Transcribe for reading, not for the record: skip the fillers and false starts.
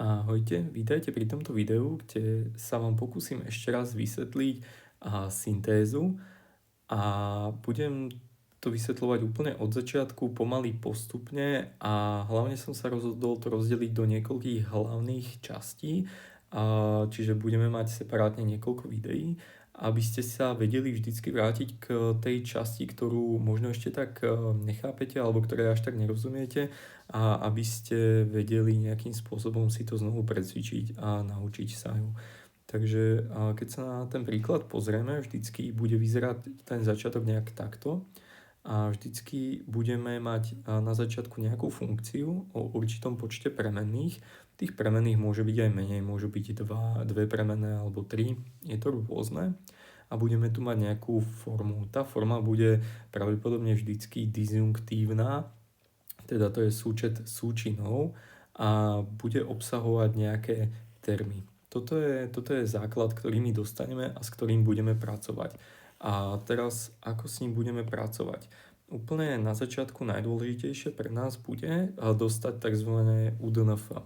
Ahojte, vítajte pri tomto videu, kde sa vám pokúsim ešte raz vysvetliť syntézu a budem to vysvetľovať úplne od začiatku, pomaly postupne a hlavne som sa rozhodol to rozdeliť do niekoľkých hlavných častí, čiže budeme mať separátne niekoľko videí, aby ste sa vedeli vždycky vrátiť k tej časti, ktorú možno ešte tak nechápete alebo ktorej až tak nerozumiete a aby ste vedeli nejakým spôsobom si to znovu precvičiť a naučiť sa ju. Takže keď sa na ten príklad pozrieme, vždycky bude vyzerať ten začiatok nejak takto a vždycky budeme mať na začiatku nejakú funkciu o určitom počte premenných. Tých premenných môže byť aj menej, môžu byť dve premenné alebo 3, je to rôzne. A budeme tu mať nejakú formu. Tá forma bude pravdepodobne vždycky disjunktívna, teda to je súčet súčinov a bude obsahovať nejaké termy. Toto je základ, ktorý my dostaneme a s ktorým budeme pracovať. A teraz, ako s ním budeme pracovať? Úplne na začiatku najdôležitejšie pre nás bude dostať tzv. UDNF.